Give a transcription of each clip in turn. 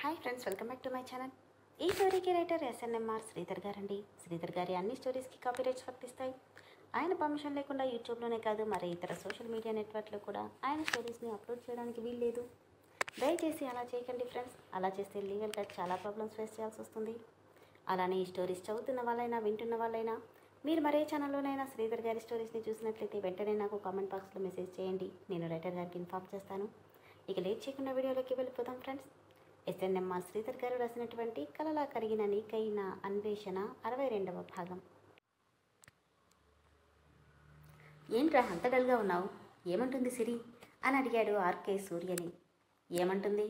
Hi friends, welcome back to my channel. ఈ స్టోరీకి writer SNMR Sridhar గారండి. శ్రీధర్ గారి అన్ని స్టోరీస్కి కాపీరైట్స్ వర్తిస్తాయి. ఆయన పర్మిషన్ లేకుండా యూట్యూబ్లోనే కాదు మరి ఇతర సోషల్ మీడియా నెట్వర్క్లో కూడా ఆయన స్టోరీస్ని అప్లోడ్ చేయడానికి వీల్లేదు. దయచేసి అలా చేయకండి ఫ్రెండ్స్. అలా చేస్తే లీగల్గా చాలా ప్రాబ్లమ్స్ ఫేస్ చేయాల్సి వస్తుంది. అలానే ఈ స్టోరీస్ చదువుతున్న వాళ్ళైనా వింటున్న వాళ్ళైనా మీరు మరే ఛానల్లోనైనా శ్రీధర్ గారి స్టోరీస్ని చూసినట్లయితే వెంటనే నాకు కామెంట్ బాక్స్లో మెసేజ్ చేయండి. నేను రైటర్ గారికి ఇన్ఫార్మ్ చేస్తాను. ఇక లేట్ చేయకుండా వీడియోలోకి వెళ్ళిపోదాం ఫ్రెండ్స్. ఎస్ఎన్ఎంఆర్ శ్రీధర్ గారు రాసినటువంటి కలలా కరిగిన నీకైన అన్వేషణ 62వ భాగం. ఏంట్రా అంత డల్గా ఉన్నావు? ఏమంటుంది సిరి అని అడిగాడు ఆర్కే సూర్యని. ఏమంటుంది?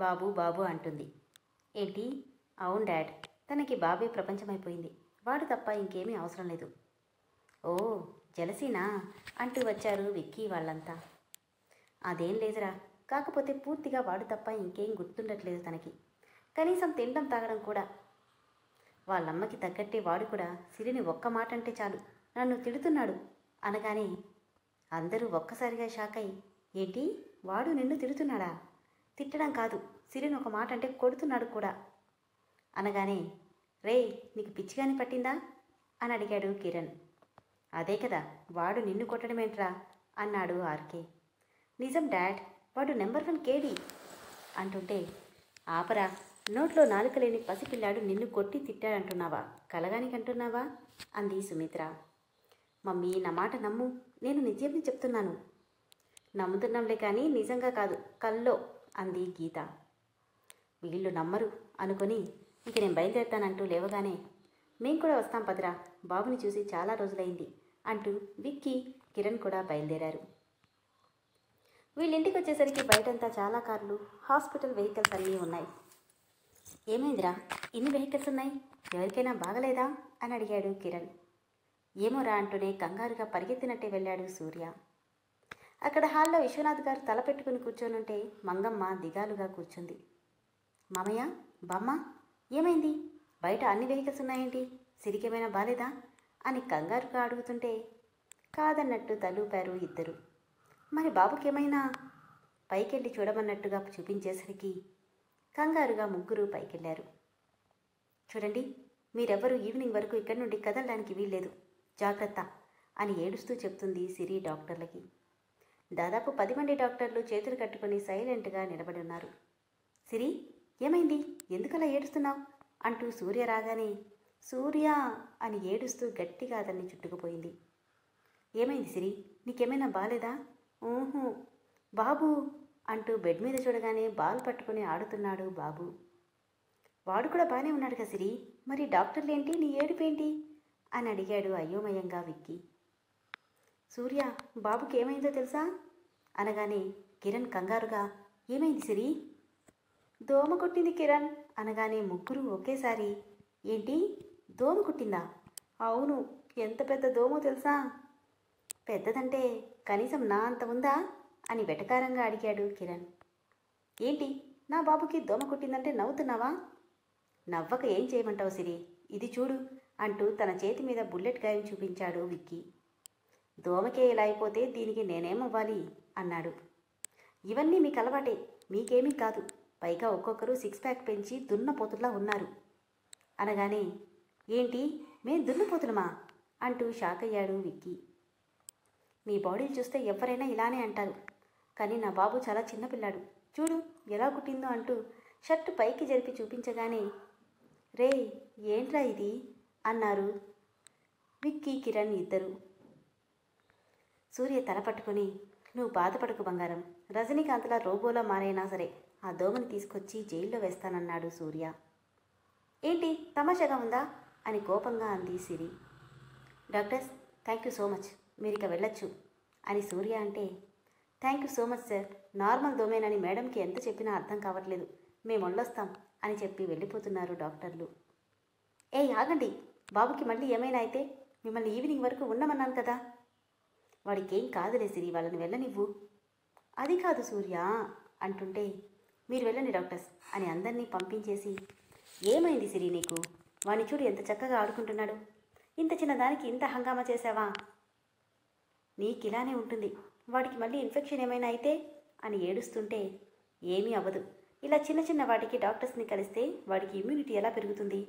బాబు బాబు అంటుంది. ఏంటి? అవును డాడ్, తనకి బాబే ప్రపంచమైపోయింది. వాడు తప్ప ఇంకేమీ అవసరం లేదు. ఓ జలసీనా అంటూ వచ్చారు విక్కీ వాళ్ళంతా. అదేం లేదురా, కాకపోతే పూర్తిగా వాడు తప్ప ఇంకేం గుర్తుండట్లేదు తనకి. కనీసం తినడం తాగడం కూడా. వాళ్ళమ్మకి తగ్గట్టే వాడు కూడా సిరిని ఒక్క మాట అంటే చాలు నన్ను తిడుతున్నాడు అనగానే అందరూ ఒక్కసారిగా షాక్ అయి, ఏంటి వాడు నిన్ను తిడుతున్నాడా? తిట్టడం కాదు, సిరిని ఒక మాట అంటే కొడుతున్నాడు కూడా అనగానే, రే నీకు పిచ్చిగాని పట్టిందా అని అడిగాడు కిరణ్. అదే కదా, వాడు నిన్ను కొట్టడమేంట్రా అన్నాడు ఆర్కే. నిజం డాడ్, వాడు నెంబర్ 1 కేడీ అంటుంటే, ఆపరా, నోట్లో నాలుక లేని పసిపిల్లాడు నిన్ను కొట్టి తిట్టాడంటున్నావా, కలగానికి అంటున్నావా అంది సుమిత్ర. మమ్మీ నా మాట నమ్ము, నేను నిజమే చెప్తున్నాను. నమ్ముతున్నాంలే కానీ నిజంగా కాదు, కల్లో అంది గీత. వీళ్ళు నమ్మరు అనుకొని ఇక నేను బయలుదేరుతానంటూ లేవగానే, మేం కూడా వస్తాం పదరా, బాబుని చూసి చాలా రోజులైంది అంటూ విక్కీ కిరణ్ కూడా బయలుదేరారు. వీళ్ళింటికి వచ్చేసరికి బయటంతా చాలా కార్లు, హాస్పిటల్ వెహికల్స్ అన్నీ ఉన్నాయి. ఏమైందిరా ఇన్ని వెహికల్స్ ఉన్నాయి, ఎవరికైనా బాగలేదా అని అడిగాడు కిరణ్. ఏమోరా అంటూనే కంగారుగా పరిగెత్తినట్టే వెళ్ళాడు సూర్య. అక్కడ హాల్లో విశ్వనాథ్ గారు తల పెట్టుకుని కూర్చొనుంటే మంగమ్మ దిగాలుగా కూర్చుంది. మామయ్య, బామ్మ, ఏమైంది? బయట అన్ని వెహికల్స్ ఉన్నాయేంటి? సిరికేమైనా బాలేదా అని కంగారుగా అడుగుతుంటే కాదన్నట్టు తలూపారు ఇద్దరు. మరి బాబుకేమైనా? పైకెళ్ళి చూడమన్నట్టుగా చూపించేసరికి కంగారుగా ముగ్గురు పైకెళ్ళారు. చూడండి, మీరెవ్వరూ ఈవినింగ్ వరకు ఇక్కడి నుండి కదలడానికి వీల్లేదు, జాగ్రత్త అని ఏడుస్తూ చెప్తుంది సిరి డాక్టర్లకి. దాదాపు 10 మంది డాక్టర్లు చేతులు కట్టుకుని సైలెంట్గా నిలబడి ఉన్నారు. సిరి ఏమైంది, ఎందుకలా ఏడుస్తున్నావు అంటూ సూర్య రాగానే సూర్య అని ఏడుస్తూ గట్టిగా అతన్ని చుట్టుకుపోయింది. ఏమైంది సిరి, నీకేమైనా బాలేదా? ఊహు బాబు అంటూ బెడ్ మీద చూడగానే బాల్ పట్టుకుని ఆడుతున్నాడు బాబు. వాడు కూడా బాగానే ఉన్నాడు కదా సిరి, మరి డాక్టర్లేంటి నీ ఏడుపేంటి అని అడిగాడు అయోమయంగా విక్కీ. సూర్య, బాబుకి ఏమైందో తెలుసా అనగానే కిరణ్ కంగారుగా, ఏమైంది సిరి? దోమ కుట్టింది కిరణ్ అనగానే ముగ్గురు ఒకేసారి, ఏంటి దోమ కుట్టిందా? అవును, ఎంత పెద్ద దోమో తెలుసా? పెద్దదంటే కనీసం నా అంత ఉందా అని వెటకారంగా అడిగాడు కిరణ్. ఏంటి నా బాబుకి దోమ కుట్టిందంటే నవ్వుతున్నావా? నవ్వక ఏం చేయమంటావు సిరి, ఇది చూడు అంటూ తన చేతి మీద బుల్లెట్ గాయం చూపించాడు విక్కీ. దోమకే ఇలా అయిపోతే దీనికి నేనేమవ్వాలి అన్నాడు. ఇవన్నీ మీకు అలవాటే, మీకేమీ కాదు, పైగా ఒక్కొక్కరు 6 ప్యాక్ పెంచి దున్నపోతుల్లా ఉన్నారు అనగానే, ఏంటి మేం దున్నపోతులమా అంటూ షాక్ అయ్యాడు విక్కీ. మీ బాడీలు చూస్తే ఎవరైనా ఇలానే అంటారు, కానీ నా బాబు చాలా చిన్నపిల్లాడు, చూడు ఎలా కుట్టిందో అంటూ షర్టు పైకి జరిపి చూపించగానే, రే ఏంట్రా ఇది అన్నారు విక్కీ కిరణ్ ఇద్దరు. సూర్య తల పట్టుకుని, నువ్వు బాధపడకు బంగారం, రజనీకాంత్లా రోబోలా మారైనా సరే ఆ దోమని తీసుకొచ్చి జైల్లో వేస్తానన్నాడు సూర్య. ఏంటి తమాషాగా ఉందా అని కోపంగా అంది Siri. Doctors, thank you so much, మీరిక వెళ్ళొచ్చు అని సూర్య అంటే, thank you so much sir, normal దోమేనని మేడంకి ఎంత చెప్పినా అర్థం కావట్లేదు, మేము వెళ్ళొస్తాం అని చెప్పి వెళ్ళిపోతున్నారు డాక్టర్లు. ఆగండి, బాబుకి మళ్ళీ ఏమైనా అయితే మిమ్మల్ని ఈవినింగ్ వరకు ఉండమన్నాను కదా. వాడికేం కాదులే సిరి, వాళ్ళని వెళ్ళనివ్వు. అది కాదు సూర్య అంటుంటే, మీరు వెళ్ళండి డాక్టర్స్ అని అందరినీ పంపించేసి, ఏమైంది సిరి నీకు? వాణ్ణి చూడు ఎంత చక్కగా ఆడుకుంటున్నాడు, ఇంత చిన్నదానికి ఇంత హంగామా చేశావా? నీకిలానే ఉంటుంది, వాడికి మళ్ళీ ఇన్ఫెక్షన్ ఏమైనా అయితే అని ఏడుస్తుంటే, ఏమీ అవ్వదు, ఇలా చిన్న చిన్న వాటికి డాక్టర్స్ని కలిస్తే వాడికి ఇమ్యూనిటీ ఎలా పెరుగుతుంది?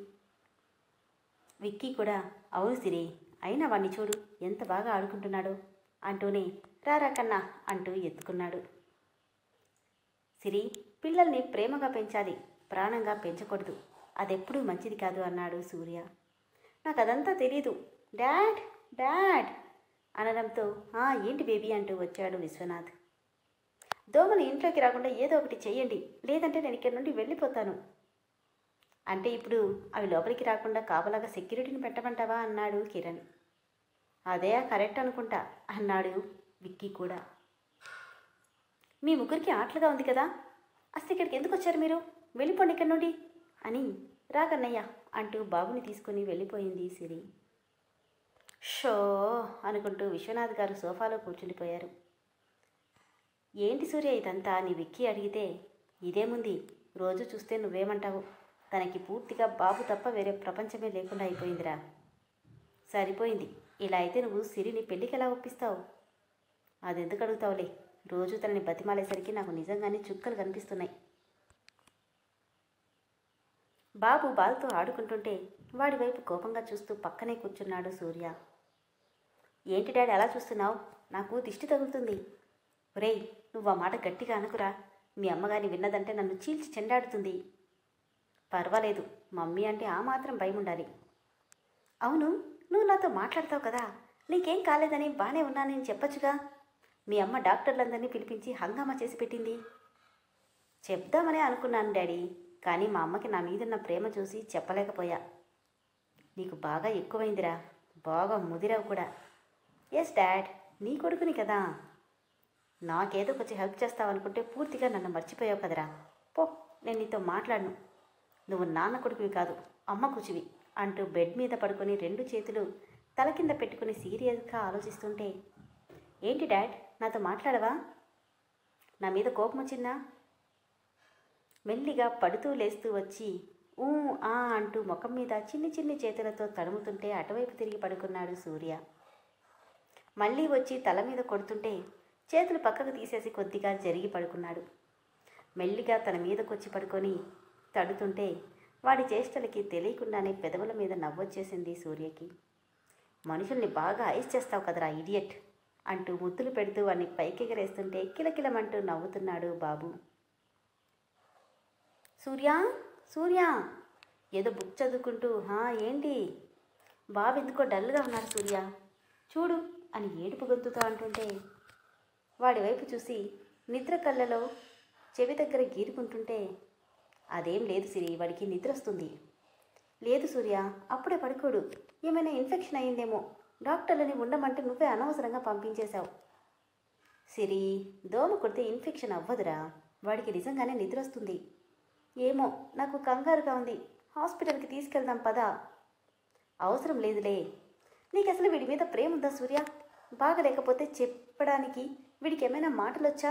విక్కీ కూడా అవును సిరి, అయినా వాణ్ణి చూడు ఎంత బాగా ఆడుకుంటున్నాడో అంటూనే రారా కన్నా అంటూ ఎత్తుకున్నాడు. సిరి, పిల్లల్ని ప్రేమగా పెంచాలి, ప్రాణంగా పెంచకూడదు, అదెప్పుడూ మంచిది కాదు అన్నాడు సూర్య. నాకు అదంతా తెలీదు డాడ్ డాడ్ అనడంతో ఏంటి బేబీ అంటూ వచ్చాడు విశ్వనాథ్. దోమలు ఇంట్లోకి రాకుండా ఏదో ఒకటి చెయ్యండి, లేదంటే నేను ఇక్కడి నుండి వెళ్ళిపోతాను. అంటే ఇప్పుడు అవి లోపలికి రాకుండా కాపలాగా సెక్యూరిటీని పెట్టమంటావా అన్నాడు కిరణ్. అదే కరెక్ట్ అనుకుంటా అన్నాడు విక్కీ కూడా. మీ ముగ్గురికి ఆటలుగా ఉంది కదా, అసలు ఇక్కడికి ఎందుకు వచ్చారు మీరు? వెళ్ళిపోండి ఇక్కడి నుండి అని రాకన్నయ్య అంటూ బాబుని తీసుకుని వెళ్ళిపోయింది సిరి. షో అనుకుంటూ విశ్వనాథ్ గారు సోఫాలో కూర్చుండిపోయారు. ఏంటి సూర్య ఇదంతా అని విక్కీ అడిగితే, ఇదేముంది, రోజు చూస్తే నువ్వేమంటావు, తనకి పూర్తిగా బాబు తప్ప వేరే ప్రపంచమే లేకుండా అయిపోయిందిరా. సరిపోయింది, ఇలా అయితే నువ్వు సిరిని పెళ్ళికి ఎలా ఒప్పిస్తావు? అదెందుకు అడుగుతావులే, రోజు తనని బతిమాలేసరికి నాకు నిజంగానే చుక్కలు కనిపిస్తున్నాయి. బాబు బాల్తో ఆడుకుంటుంటే వాడి వైపు కోపంగా చూస్తూ పక్కనే కూర్చున్నాడు సూర్య. ఏంటి డాడీ అలా చూస్తున్నావు, నాకు దిష్టి తగులుతుంది. ఒరేయ్, నువ్వు ఆ మాట గట్టిగా అనుకురా, మీ అమ్మగారిని విన్నదంటే నన్ను చీల్చి చెండాడుతుంది. పర్వాలేదు, మమ్మీ అంటే ఆ మాత్రం భయం ఉండాలి. అవును, నువ్వు నాతో మాట్లాడతావు కదా, నీకేం కాలేదని బాగానే ఉన్నానని చెప్పచ్చుగా. మీ అమ్మ డాక్టర్లందరినీ పిలిపించి హంగామా చేసి పెట్టింది. చెప్దామనే అనుకున్నాను డాడీ, కానీ మా అమ్మకి నా మీదున్న ప్రేమ చూసి చెప్పలేకపోయా. నీకు బాగా ఎక్కువైందిరా, బాగా ముదిరావు కూడా. ఎస్ డాడ్, నీ కొడుకుని కదా. నాకేదో కొంచెం హెల్ప్ చేస్తావనుకుంటే పూర్తిగా నన్ను మర్చిపోయావు కదరా. పో, నేను నీతో మాట్లాడను. నువ్వు నాన్న కొడుకువి కాదు, అమ్మ కూచివి అంటూ బెడ్ మీద పడుకొని 2 చేతులు తల కింద పెట్టుకుని సీరియస్గా ఆలోచిస్తుంటే, ఏంటి డాడ్, నాతో మాట్లాడవా? నా మీద కోపం వచ్చిందా? మెల్లిగా పడుతూ లేస్తూ వచ్చి అంటూ ముఖం మీద చిన్ని చిన్ని చేతులతో తడుముతుంటే అటువైపు తిరిగి పడుకున్నాడు సూర్య. మళ్ళీ వచ్చి తల మీద కొడుతుంటే చేతులు పక్కకు తీసేసి కొద్దిగా జరిగి పడుకున్నాడు. మెల్లిగా తన మీదకొచ్చి పడుకొని తడుతుంటే వాడి చేష్టలకి తెలియకుండానే పెదవుల మీద నవ్వొచ్చేసింది సూర్యకి. మనుషుల్ని బాగా ఐస్ చేస్తావు కదరా ఇడియట్ అంటూ ముద్దులు పెడుతూ వాడిని పైకెగరేస్తుంటే కిలకిలమంటూ నవ్వుతున్నాడు బాబు. సూర్య సూర్య ఏదో బుక్ చదువుకుంటూ ఏంటి బాబు ఎందుకో డల్గా ఉన్నారు సూర్య, చూడు అని ఏడుపు గొంతుతో అంటుంటే వాడి వైపు చూసి నిద్ర కళ్ళలో చెవి దగ్గర గీరుకుంటుంటే, అదేం లేదు సిరి, వాడికి నిద్ర వస్తుంది. లేదు సూర్య, అప్పుడే పడుకోడు, ఏమైనా ఇన్ఫెక్షన్ అయిందేమో, డాక్టర్లని ఉండమంటే నువ్వే అనవసరంగా పంపించేశావు. సిరి, దోమ కొడితే ఇన్ఫెక్షన్ అవ్వదురా, వాడికి నిజంగానే నిద్ర వస్తుంది. ఏమో నాకు కంగారుగా ఉంది, హాస్పిటల్కి తీసుకెళ్దాం పదా. అవసరం లేదులే, నీకు అసలు వీడి మీద ప్రేమ ఉందా సూర్య? బాగలేకపోతే చెప్పడానికి వీడికి ఏమైనా మాటలు వచ్చా?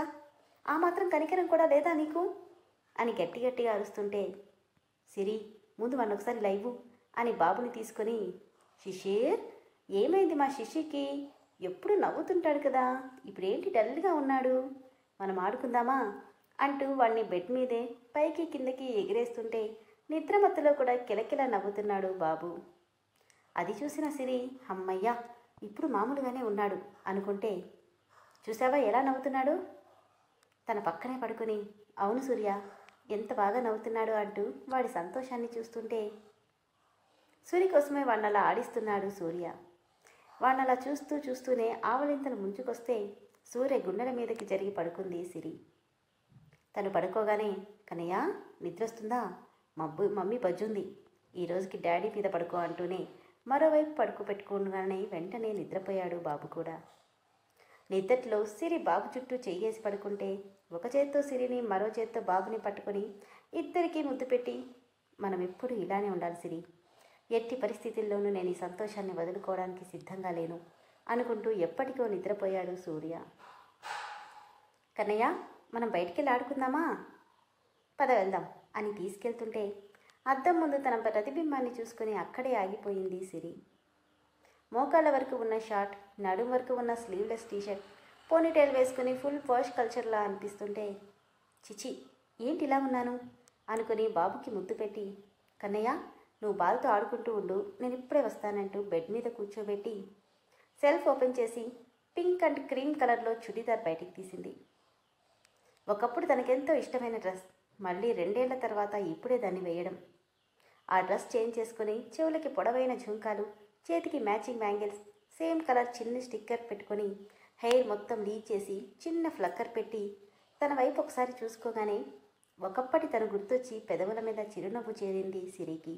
ఆ మాత్రం కనికరం కూడా లేదా నీకు అని గట్టి గట్టిగా అరుస్తుంటే, సిరి ముందు వాడిని ఒకసారి లైవు అని బాబుని తీసుకొని, శిషీర్ ఏమైంది మా శిషికి, ఎప్పుడు నవ్వుతుంటాడు కదా, ఇప్పుడేంటి డల్గా ఉన్నాడు, మనం ఆడుకుందామా అంటూ వాడిని బెడ్ మీదే పైకి కిందకి ఎగిరేస్తుంటే నిద్రమత్తులో కూడా కిలకిలా నవ్వుతున్నాడు బాబు. అది చూసిన సిరి, అమ్మయ్యా ఇప్పుడు మామూలుగానే ఉన్నాడు అనుకుంటే, చూసావా ఎలా నవ్వుతున్నాడు? తన పక్కనే పడుకొని, అవును సూర్య ఎంత బాగా నవ్వుతున్నాడు అంటూ వాడి సంతోషాన్ని చూస్తుంటే, సూర్య కోసమే వాడినలా ఆడిస్తున్నాడు సూర్య. వాడినలా చూస్తూ చూస్తూనే ఆవలింతలు ముంచుకొస్తే సూర్య గుండెల మీదకి జరిగి పడుకుంది సిరి. తను పడుకోగానే, కన్నయ్య నిద్రొస్తుందా, మమ్మీ బజ్జుంది, ఈరోజుకి డాడీ మీద పడుకో అంటూనే మరోవైపు పడుకోబెట్టుకోగానే వెంటనే నిద్రపోయాడు బాబు కూడా. నిద్దట్లో సిరి బాబు చుట్టూ చెయ్యేసి పడుకుంటే ఒక చేత్తో సిరిని మరో చేత్తో బాబుని పట్టుకొని ఇద్దరికీ ముద్దు పెట్టి, మనం ఎప్పుడు ఇలానే ఉండాలి సిరి, ఎట్టి పరిస్థితుల్లోనూ నేను ఈ సంతోషాన్ని వదులుకోవడానికి సిద్ధంగా లేను అనుకుంటూ ఎప్పటికో నిద్రపోయాడు సూర్య. కన్నయ్య మనం బయటికెళ్ళి ఆడుకుందామా, పద వెళ్దాం అని తీసుకెళ్తుంటే అద్దం ముందు తన ప్రతిబింబాన్ని చూసుకుని అక్కడే ఆగిపోయింది సిరి. మోకాళ్ళ వరకు ఉన్న షార్ట్, నడుం వరకు ఉన్న స్లీవ్లెస్ టీషర్ట్, పోనీటైల్ వేసుకుని ఫుల్ పాష్ కల్చర్లా అనిపిస్తుంటే, చిచి ఏంటి ఇలా ఉన్నాను అనుకుని బాబుకి ముద్దు పెట్టి, కన్నయ్య నువ్వు బాల్తో ఆడుకుంటూ ఉండు, నేను ఇప్పుడే వస్తానంటూ బెడ్ మీద కూర్చోబెట్టి సెల్ఫ్ ఓపెన్ చేసి పింక్ అండ్ క్రీమ్ కలర్లో చుడీదార్ బయటికి తీసింది. ఒకప్పుడు తనకెంతో ఇష్టమైన డ్రెస్ మళ్ళీ 2 ఏళ్ల తర్వాత ఇప్పుడే దాన్ని వేయడం. ఆ డ్రెస్ చేంజ్ చేసుకుని చెవులకి పొడవైన ఝుంకాలు, చేతికి మ్యాచింగ్ బ్యాంగిల్స్, సేమ్ కలర్ చిన్న స్టిక్కర్ పెట్టుకొని హెయిర్ మొత్తం లీవ్ చేసి చిన్న ఫ్లక్కర్ పెట్టి తన వైపు ఒకసారి చూసుకోగానే ఒకప్పటి తను గుర్తొచ్చి పెదవుల మీద చిరునవ్వు చేరింది సిరికి.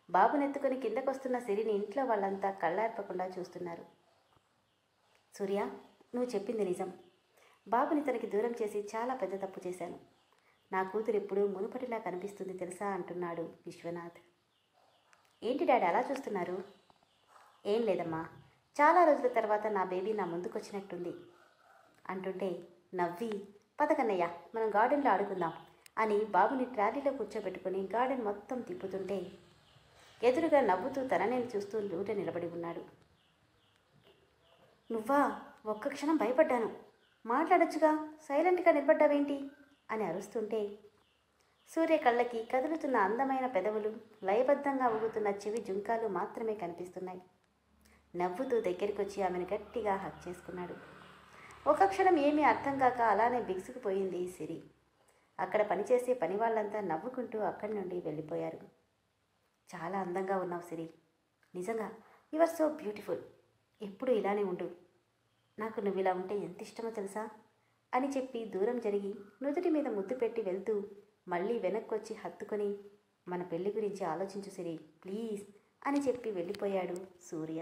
బాబునెత్తుకుని కిందకొస్తున్న సిరిని ఇంట్లో వాళ్ళంతా కళ్ళార్పకుండా చూస్తున్నారు. సూర్య, నువ్వు చెప్పింది నిజం. బాబుని తనకి దూరం చేసి చాలా పెద్ద తప్పు చేశాను. నా కూతురు ఎప్పుడూ మునుపటిలా కనిపిస్తుంది తెలుసా అంటున్నాడు విశ్వనాథ్. ఏంటి డాడీ అలా చూస్తున్నారు? ఏం లేదమ్మా, చాలా రోజుల తర్వాత నా బేబీ నా ముందుకొచ్చినట్టుంది అంటుంటే నవ్వి, పద కన్నయ్య మనం గార్డెన్లో ఆడుకుందాం అని బాబుని ట్రాలీలో కూర్చోబెట్టుకుని గార్డెన్ మొత్తం తిప్పుతుంటే ఎదురుగా నవ్వుతూ తననే చూస్తూ లూట నిలబడి ఉన్నాడు. నువ్వా? ఒక్క క్షణం భయపడ్డాను. మాట్లాడొచ్చుగా, సైలెంట్గా నిలబడ్డావేంటి అని అరుస్తుంటే సూర్య కళ్ళకి కదులుతున్న అందమైన పెదవులు, లయబద్ధంగా ఊగుతున్న చెవి జుంకాలు మాత్రమే కనిపిస్తున్నాయి. నవ్వుతూ దగ్గరికొచ్చి ఆమెను గట్టిగా హక్ చేసుకున్నాడు. ఒక క్షణం ఏమీ అర్థం కాక అలానే బిగుసుకుపోయింది సిరి. అక్కడ పనిచేసే పని వాళ్ళంతా నవ్వుకుంటూ అక్కడి నుండి వెళ్ళిపోయారు. చాలా అందంగా ఉన్నావు సిరి, నిజంగా యు ఆర్ సో బ్యూటిఫుల్. ఎప్పుడు ఇలానే ఉండు. నాకు నువ్వు ఇలా ఉంటే ఎంత ఇష్టమో తెలుసా అని చెప్పి దూరం జరిగి నుదుటి మీద ముద్దు పెట్టి వెళ్తూ మళ్ళీ వెనక్కొచ్చి హత్తుకొని, మన పెళ్లి గురించి ఆలోచించు సిరి ప్లీజ్ అని చెప్పి వెళ్ళిపోయాడు సూర్య.